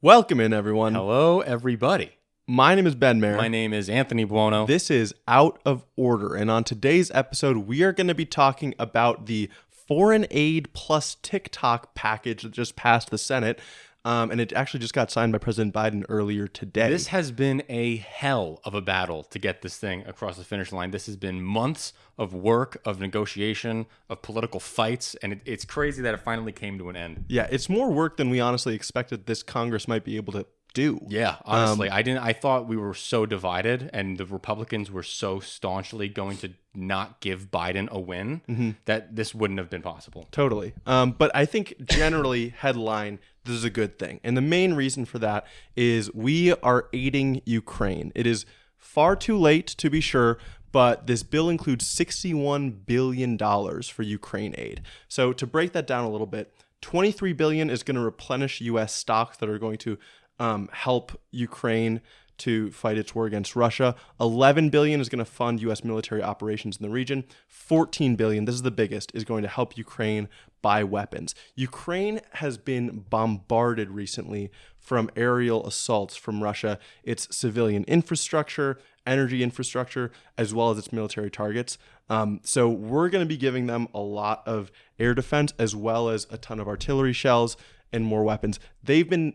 Welcome in, everyone. Hello, everybody. My name is Ben Mayer. My name is Anthony Buono. This is Out of Order, and on today's episode, we are going to be talking about the foreign aid plus TikTok package that just passed the Senate, and it actually just got signed by President Biden earlier today. This has been a hell of a battle to get this thing across the finish line. This has been months of work, of negotiation, of political fights, and it's crazy that it finally came to an end. Yeah, it's more work than we honestly expected this Congress might be able to do. Yeah, honestly, I thought we were so divided, and the Republicans were so staunchly going to not give Biden a win that this wouldn't have been possible. Totally. But I think generally, headline, this is a good thing. And the main reason for that is we are aiding Ukraine. It is far too late, to be sure, but this bill includes $61 billion for Ukraine aid. So to break that down a little bit, $23 billion is going to replenish U.S. stocks that are going to help Ukraine to fight its war against Russia. $11 billion is going to fund U.S. military operations in the region. $14 billion, this is the biggest, is going to help Ukraine buy weapons. Ukraine has been bombarded recently from aerial assaults from Russia. Its civilian infrastructure, energy infrastructure, as well as its military targets. So we're going to be giving them a lot of air defense, as well as a ton of artillery shells and more weapons. They've been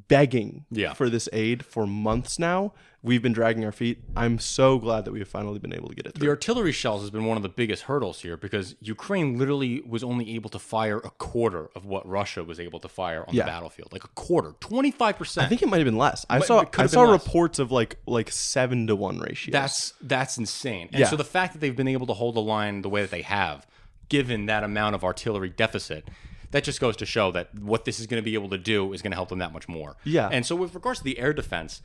begging for this aid for months now. We've been dragging our feet. I'm so glad that we have finally been able to get it through. The artillery shells has been one of the biggest hurdles here because Ukraine literally was only able to fire a quarter of what Russia was able to fire on the battlefield. Like a quarter, 25%. I think it might have been less. I saw reports of like 7-to-1 ratios. That's insane. And so the fact that they've been able to hold the line the way that they have, given that amount of artillery deficit, that just goes to show that what this is going to be able to do is going to help them that much more. Yeah. And so with regards to the air defense,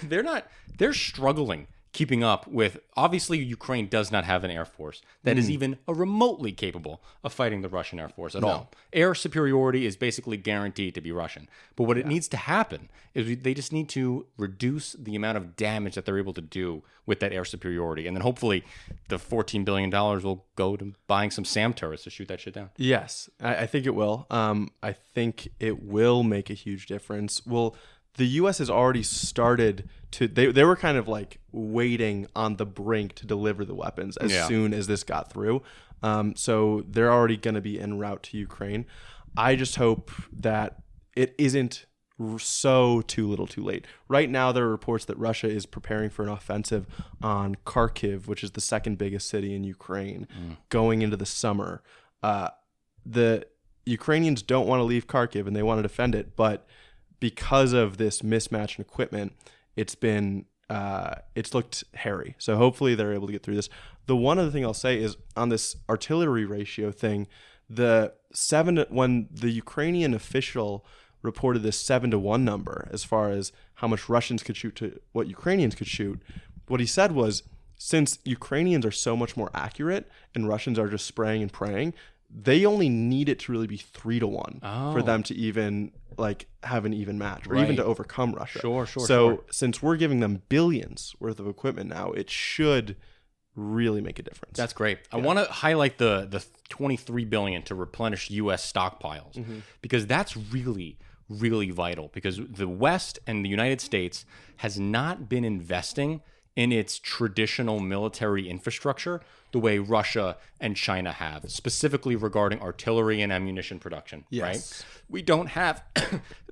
they're struggling keeping up with, obviously Ukraine does not have an air force that is even remotely capable of fighting the Russian Air Force at all. Air superiority is basically guaranteed to be Russian. But what it needs to happen is they just need to reduce the amount of damage that they're able to do with that air superiority. And then hopefully the $14 billion will go to buying some SAM turrets to shoot that shit down. Yes, I think it will. I think it will make a huge difference. Well, the U.S. has already started to, they were kind of like waiting on the brink to deliver the weapons as soon as this got through. So they're already going to be en route to Ukraine. I just hope that it isn't so too little too late. Right now, there are reports that Russia is preparing for an offensive on Kharkiv, which is the second biggest city in Ukraine, going into the summer. The Ukrainians don't want to leave Kharkiv and they want to defend it, but because of this mismatch in equipment, it's looked hairy. So hopefully they're able to get through this. The one other thing I'll say is on this artillery ratio thing, when the Ukrainian official reported this 7-to-1 number as far as how much Russians could shoot to what Ukrainians could shoot, what he said was, since Ukrainians are so much more accurate and Russians are just spraying and praying, they only need it to really be 3-to-1 for them to even have an even match or even to overcome Russia. So since we're giving them billions worth of equipment now, it should really make a difference. That's great. I want to highlight the $23 billion to replenish U.S. stockpiles because that's really, really vital because the West and the United States has not been investing in its traditional military infrastructure the way Russia and China have, specifically regarding artillery and ammunition production, right? We don't have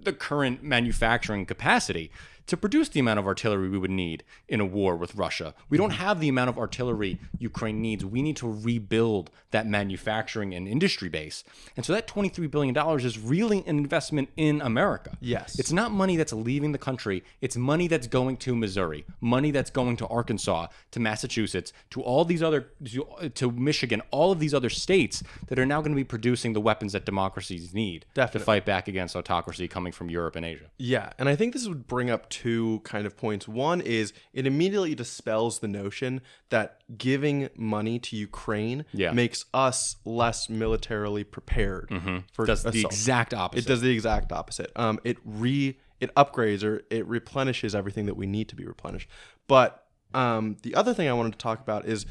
the current manufacturing capacity to produce the amount of artillery we would need in a war with Russia. We don't have the amount of artillery Ukraine needs. We need to rebuild that manufacturing and industry base. And so that $23 billion is really an investment in America. Yes. It's not money that's leaving the country. It's money that's going to Missouri, money that's going to Arkansas, to Massachusetts, to all these other, to Michigan, all of these other states that are now going to be producing the weapons that democracies need to fight back against autocracy coming from Europe and Asia. Yeah, and I think this would bring up two kind of points. One is it immediately dispels the notion that giving money to Ukraine makes us less militarily prepared for does the assault. Exact opposite. It does the exact opposite. It upgrades or it replenishes everything that we need to be replenished. But the other thing I wanted to talk about is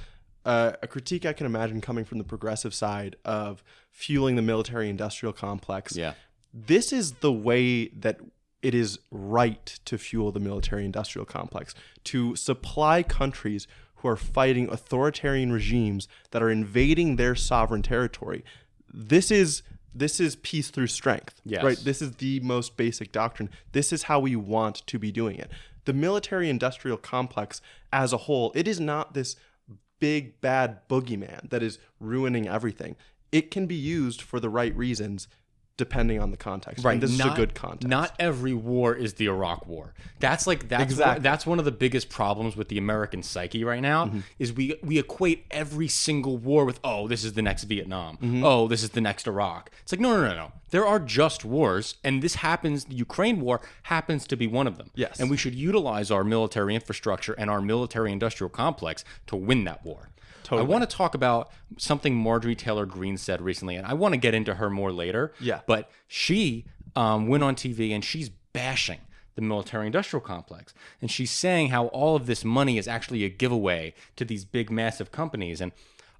a critique I can imagine coming from the progressive side of fueling the military-industrial complex. Yeah. This is the way that it is right to fuel the military-industrial complex, to supply countries who are fighting authoritarian regimes that are invading their sovereign territory. This is peace through strength, Yes. right? This is the most basic doctrine. This is how we want to be doing it. The military-industrial complex as a whole, it is not this big, bad boogeyman that is ruining everything. It can be used for the right reasons, depending on the context. Right. And this is a good context. Not every war is the Iraq War. That's Exactly. that's one of the biggest problems with the American psyche right now Mm-hmm. is we equate every single war with, oh, this is the next Vietnam. Mm-hmm. Oh, this is the next Iraq. It's like, no. There are just wars, and this happens, the Ukraine war happens to be one of them. Yes. And we should utilize our military infrastructure and our military industrial complex to win that war. Totally. I want to talk about something Marjorie Taylor Greene said recently, and I want to get into her more later. Yeah. But she went on TV and she's bashing the military-industrial complex, and she's saying how all of this money is actually a giveaway to these big, massive companies. And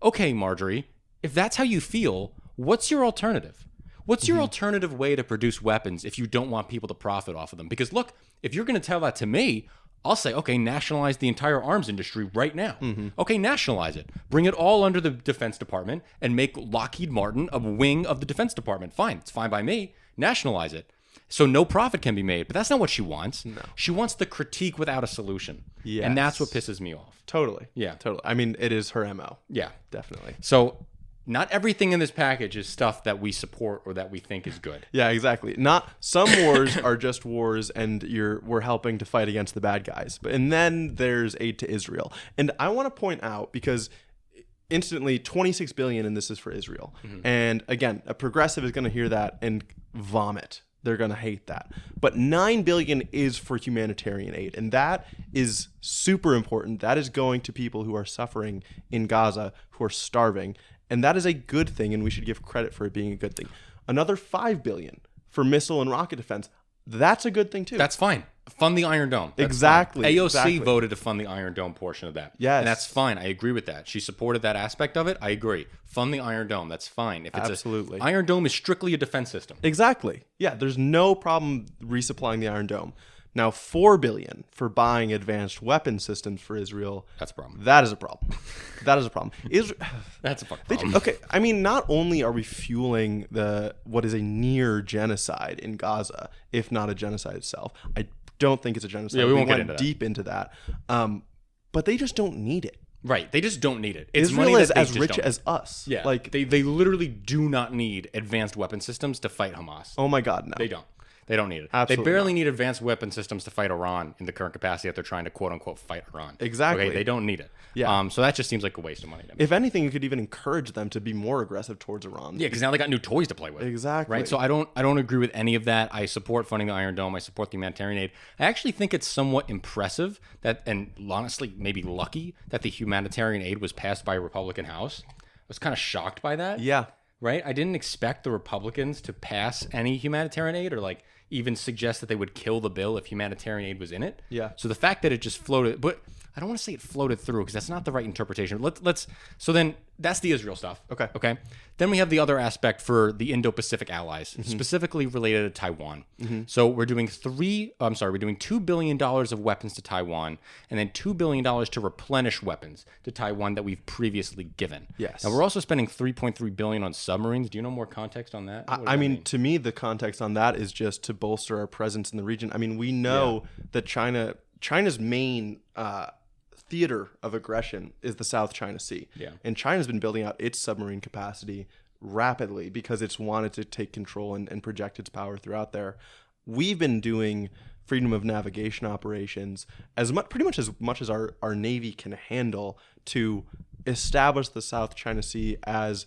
okay, Marjorie, if that's how you feel, what's your alternative? What's your alternative way to produce weapons if you don't want people to profit off of them? Because look, if you're going to tell that to me, I'll say, okay, nationalize the entire arms industry right now. Okay, nationalize it. Bring it all under the Defense Department and make Lockheed Martin a wing of the Defense Department. Fine. It's fine by me. Nationalize it. So no profit can be made. But that's not what she wants. No. She wants the critique without a solution. Yes. And that's what pisses me off. Totally. Yeah. Totally. I mean, it is her MO. Yeah. Definitely. So not everything in this package is stuff that we support or that we think is good. Yeah, exactly. Not some wars are just wars, and we're helping to fight against the bad guys. And then there's aid to Israel, and I want to point out, because instantly 26 billion, and this is for Israel. And again, a progressive is going to hear that and vomit. They're going to hate that. But 9 billion is for humanitarian aid, and that is super important. That is going to people who are suffering in Gaza, who are starving. And that is a good thing, and we should give credit for it being a good thing. Another 5 billion for missile and rocket defense. That's a good thing too. That's fine. Fund the Iron Dome. That's Exactly, fine. AOC exactly. voted to fund the Iron Dome portion of that. Yes. And that's fine. I agree with that. She supported that aspect of it. I agree. Fund the Iron Dome. That's fine. If it's Absolutely. Iron Dome is strictly a defense system. Exactly. Yeah, there's no problem resupplying the Iron Dome. Now, 4 billion for buying advanced weapon systems for Israel. That's a problem. That is a problem. That is a problem. That's a fucking problem. Okay, I mean, not only are we fueling what is a near genocide in Gaza, if not a genocide itself. I don't think it's a genocide. Yeah, we won't get went into that. deep into that. But they just don't need it. Right. They just don't need it. It's Israel money is that they as just rich don't as us. need. Yeah. Like, they literally do not need advanced weapon systems to fight Hamas. oh my God, no. They don't. They don't need it. Absolutely They barely need advanced weapon systems to fight Iran in the current capacity that they're trying to quote unquote fight Iran. Exactly. Okay, they don't need it. Yeah. So that just seems like a waste of money to me. If anything, you could even encourage them to be more aggressive towards Iran. Yeah, because now they got new toys to play with. Exactly. Right. So I don't agree with any of that. I support funding the Iron Dome. I support the humanitarian aid. I actually think it's somewhat impressive that, and honestly, maybe lucky that the humanitarian aid was passed by a Republican House. I was kind of shocked by that. Yeah. Right. I didn't expect the Republicans to pass any humanitarian aid or like even suggest that they would kill the bill if humanitarian aid was in it. Yeah. So the fact that it just floated, but I don't want to say it floated through because that's not the right interpretation. So then that's the Israel stuff. Okay. Okay. Then we have the other aspect for the Indo-Pacific allies, specifically related to Taiwan. So we're doing $2 billion of weapons to Taiwan and then $2 billion to replenish weapons to Taiwan that we've previously given. Yes. Now we're also spending $3.3 billion on submarines. Do you know more context on that? What does I that mean, to me, the context on that is just to bolster our presence in the region. I mean, we know that China's main theater of aggression is the South China Sea. Yeah. And China's been building out its submarine capacity rapidly because it's wanted to take control and project its power throughout there. We've been doing freedom of navigation operations pretty much as our Navy can handle to establish the South China Sea as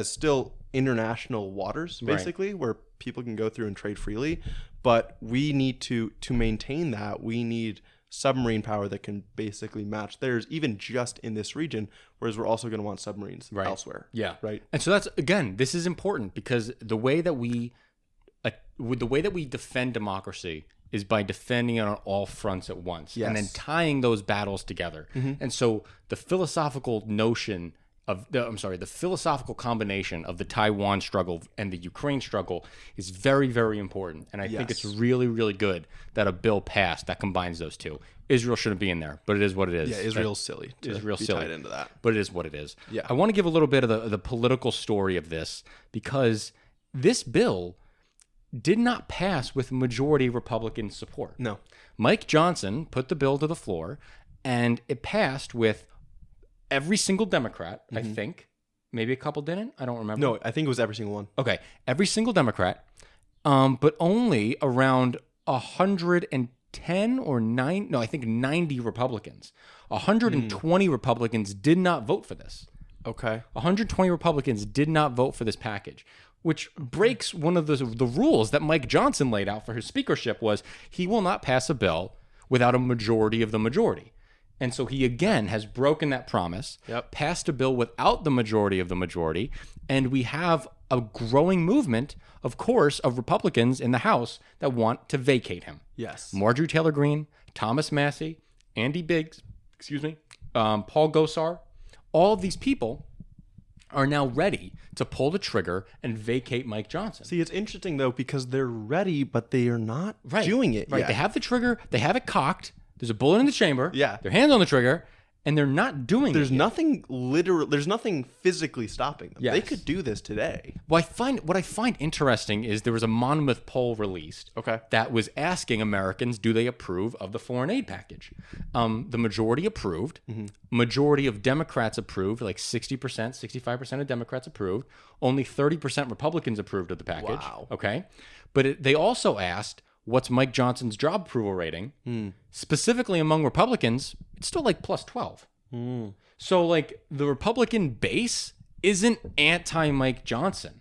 still international waters, basically, where people can go through and trade freely. But we need to maintain that. We need submarine power that can basically match theirs, even just in this region, whereas we're also going to want submarines elsewhere. Yeah. Right. And so this is important because the way that we defend democracy is by defending it on all fronts at once and then tying those battles together. And so the philosophical notion the philosophical combination of the Taiwan struggle and the Ukraine struggle is very, very important. And I think it's really, really good that a bill passed that combines those two. Israel shouldn't be in there, but it is what it is. Yeah, Israel's silly. Israel's be silly. tied into that. But it is what it is. Yeah. I want to give a little bit of the political story of this, because this bill did not pass with majority Republican support. No. Mike Johnson put the bill to the floor, and it passed with every single Democrat, I think. Maybe a couple didn't. I don't remember. No, I think it was every single one. Okay, every single Democrat, but only around 110 or 9. No, I think 90 Republicans. 120 Republicans did not vote for this. Okay. 120 Republicans did not vote for this package, which breaks one of the rules that Mike Johnson laid out for his speakership. Was he will not pass a bill without a majority of the majority. And so he, again, has broken that promise, passed a bill without the majority of the majority, and we have a growing movement, of course, of Republicans in the House that want to vacate him. Yes. Marjorie Taylor Greene, Thomas Massie, Andy Biggs, Paul Gosar, all of these people are now ready to pull the trigger and vacate Mike Johnson. See, it's interesting, though, because they're ready, but they are not doing it yet. They have the trigger. They have it cocked. There's a bullet in the chamber. Yeah. Their hands on the trigger, and they're not doing There's it yet. there's nothing physically stopping them. Yes. They could do this today. What I find interesting is there was a Monmouth poll released that was asking Americans, do they approve of the foreign aid package? The majority approved. Majority of Democrats approved, like 60%, 65% of Democrats approved. Only 30% Republicans approved of the package. Wow. Okay. But they also asked, what's Mike Johnson's job approval rating? Specifically among Republicans, it's still like plus 12. So like the Republican base isn't anti-Mike Johnson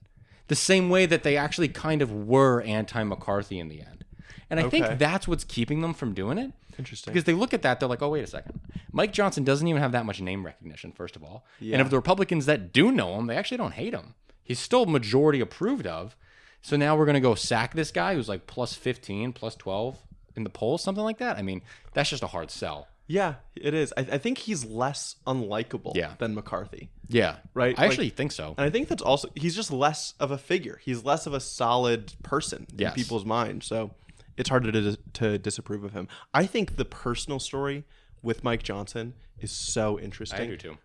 the same way that they actually kind of were anti-McCarthy in the end. And I think that's what's keeping them from doing it. Interesting. Because they look at that, they're like, oh, wait a second. Mike Johnson doesn't even have that much name recognition, first of all. And if the Republicans that do know him, they actually don't hate him. He's still majority approved of. So now we're going to go sack this guy who's like plus 15, plus 12 in the polls, something like that. I mean, that's just a hard sell. Yeah, it is. I think he's less unlikable than McCarthy. Yeah. Right? I actually think so. And I think that's also, he's just less of a figure. He's less of a solid person in people's minds. So it's hard to disapprove of him. I think the personal story with Mike Johnson is so interesting. I do too.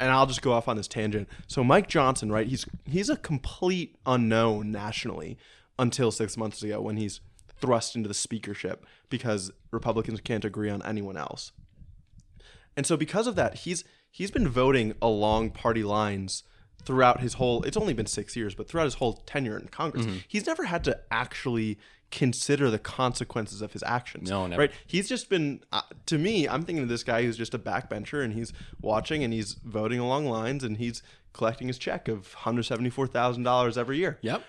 And I'll just go off on this tangent. So Mike Johnson, right? He's a complete unknown nationally until 6 months ago when he's thrust into the speakership because Republicans can't agree on anyone else. And so because of that, he's been voting along party lines throughout his whole, it's only been 6 years, but throughout his whole tenure in Congress. He's never had to actually consider the consequences of his actions. No, never. Right? He's just been, to me, I'm thinking of this guy who's just a backbencher and he's watching and he's voting along lines and he's collecting his check of $174,000 every year. Yep.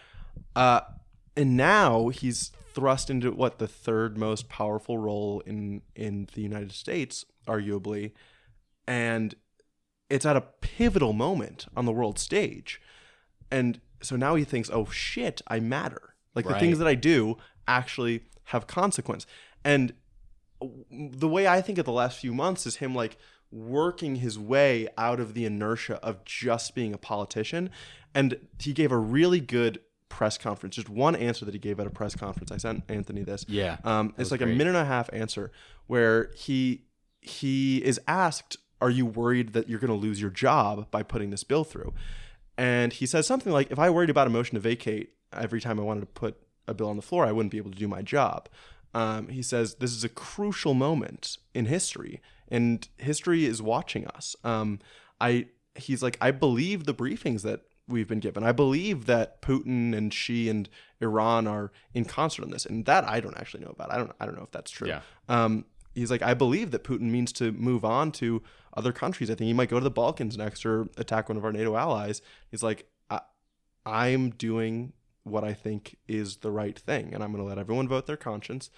And now he's thrust into the third most powerful role in the United States, arguably. And it's at a pivotal moment on the world stage. And so now he thinks, oh shit, I matter. Like the things that I do actually have consequence. And the way I think of the last few months is him like working his way out of the inertia of just being a politician. And he gave a really good press conference, just one answer that he gave at a press conference. I sent Anthony this. Yeah. It's like a minute and a half answer where he is asked, are you worried that you're going to lose your job by putting this bill through? And he says something like, if I worried about a motion to vacate every time I wanted to put a bill on the floor, I wouldn't be able to do my job. He says, this is a crucial moment in history, and history is watching us. He's like, I believe the briefings that we've been given. I believe that Putin and Xi and Iran are in concert on this, and that I don't actually know about. I don't know if that's true. Yeah. He's like, I believe that Putin means to move on to other countries. I think he might go to the Balkans next or attack one of our NATO allies. He's like, I'm doing what I think is the right thing, and I'm going to let everyone vote their conscience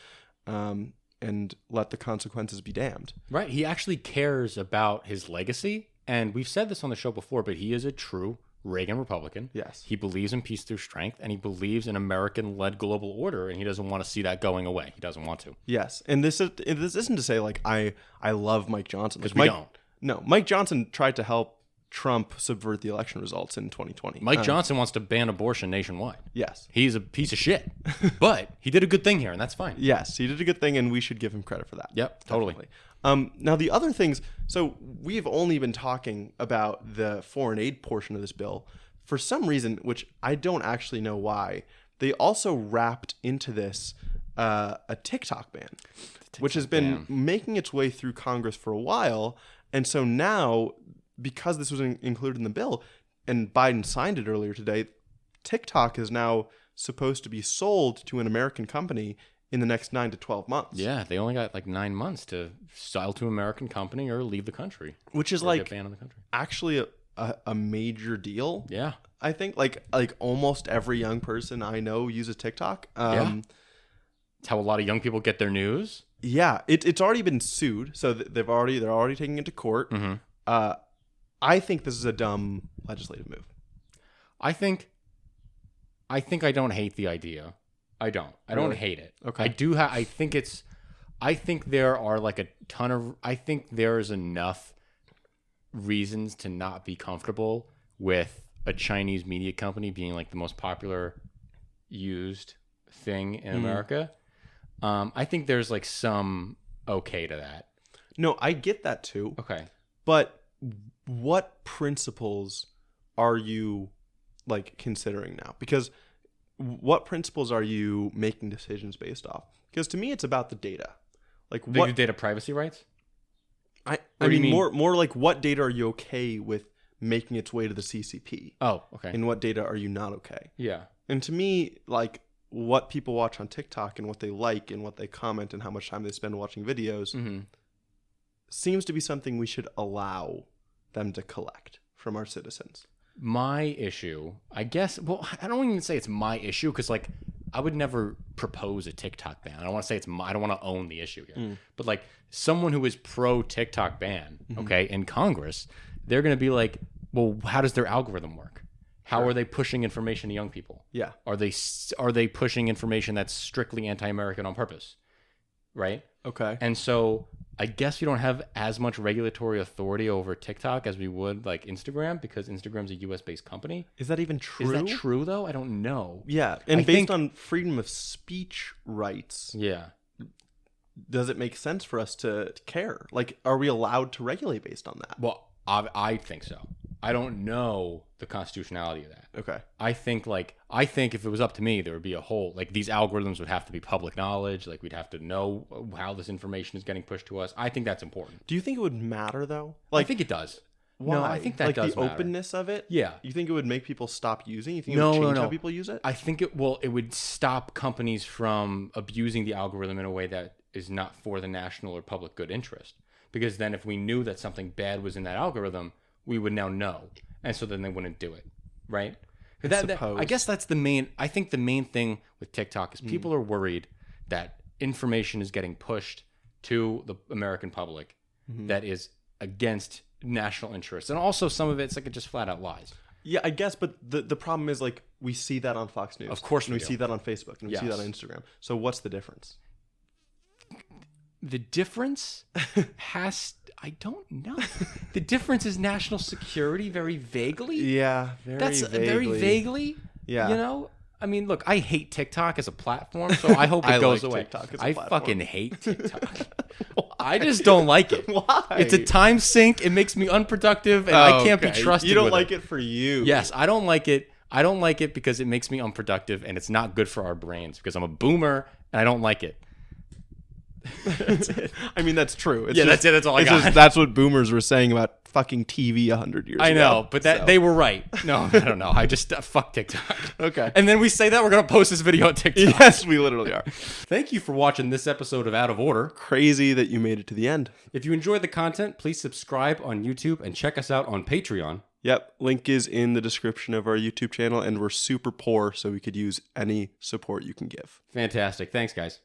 and let the consequences be damned. Right. He actually cares about his legacy, and we've said this on the show before, but he is a true Reagan Republican. Yes. He believes in peace through strength, and he believes in American-led global order, and he doesn't want to see that going away. He doesn't want to. Yes. And this isn't to say like I love Mike Johnson. Because we don't. No, Mike Johnson tried to help Trump subvert the election results in 2020. Mike Johnson wants to ban abortion nationwide. Yes. He's a piece of shit. But he did a good thing here, and that's fine. Yes, he did a good thing, and we should give him credit for that. Yep, totally. Definitely. Now, the other things, so we've only been talking about the foreign aid portion of this bill. For some reason, which I don't actually know why, they also wrapped into this a TikTok ban, which has been making its way through Congress for a while. And so now, because this was included in the bill, and Biden signed it earlier today, TikTok is now supposed to be sold to an American company in the next 9 to 12 months. Yeah, they only got like 9 months to sell to an American company or leave the country. Which is like get banned in the country. Actually a major deal. Yeah. I think like almost every young person I know uses TikTok. Yeah. It's how a lot of young people get their news. Yeah, it's already been sued, so they're already taking it to court. Mm-hmm. I think this is a dumb legislative move. I think I don't hate the idea. I don't Really? hate it. Okay. I think there are like a ton of. I think there's enough reasons to not be comfortable with a Chinese media company being like the most popular used thing in America. I think there's like some okay to that. No, I get that too. Okay. But what principles are you like considering now? Because what principles are you making decisions based off? Because to me, it's about the data. Like The what data privacy rights? I do you mean, mean? more like what data are you okay with making its way to the CCP, Oh, okay. and what data are you not okay? Yeah. And to me, like what people watch on TikTok and what they like and what they comment and how much time they spend watching videos Mm-hmm. seems to be something we should allow them to collect from our citizens. My issue, I guess, well, I don't even say it's my issue because, like, I would never propose a TikTok ban. I don't want to say it's my, I don't want to own the issue here. But, like, someone who is pro TikTok ban, okay, in Congress, they're going to be like, well, how does their algorithm work? How are they pushing information to young people? Yeah. Are they pushing information that's strictly anti-American on purpose? Right? Okay. And so I guess we don't have as much regulatory authority over TikTok as we would like Instagram because Instagram's a US-based company. Is that even true? Is that true though? I don't know. Yeah. And I based think- on freedom of speech rights, Yeah. does it make sense for us to care? Like, are we allowed to regulate based on that? Well, I think so. I don't know the constitutionality of that. Okay. I think if it was up to me, there would be a whole like these algorithms would have to be public knowledge. Like we'd have to know how this information is getting pushed to us. I think that's important. Do you think it would matter though? I think it does. Why? No, I think that like does the matter. openness of it. Yeah. You think it would make people stop using? You think it No, would no, change how no. people use it? I think it would stop companies from abusing the algorithm in a way that is not for the national or public good interest. Because then if we knew that something bad was in that algorithm, we would now know. And so then they wouldn't do it. Right? I guess that's the main I think the main thing with TikTok is people are worried that information is getting pushed to the American public that is against national interests. And also some of it's like it just flat out lies. Yeah, I guess, but the problem is like we see that on Fox News. Of course and we we do. see that on Facebook and we see Yes. that on Instagram. So what's the difference? The difference I don't know. The difference is national security very vaguely. Yeah, Very vaguely. Yeah. You know? I mean, look, I hate TikTok as a platform, so I hope it I goes like away. TikTok as a I platform. fucking hate TikTok. I just don't like it. Why? It's a time sink. It makes me unproductive, and I can't be trusted. You don't with like it for you. Yes, I don't like it. I don't like it because it makes me unproductive, and it's not good for our brains because I'm a boomer and I don't like it. I mean, that's true. It's Yeah, that's it. That's all I got. That's what boomers were saying about fucking TV 100 years ago. I know, but So. they were right. No, I don't know. I just fuck TikTok. Okay. And then we say that we're gonna post this video on TikTok. Yes, we literally are. Thank you for watching this episode of Out of Order. Crazy that you made it to the end. If you enjoyed the content, please subscribe on YouTube and check us out on Patreon. Yep, link is in the description of our YouTube channel, and we're super poor, so we could use any support you can give. Fantastic. Thanks, guys.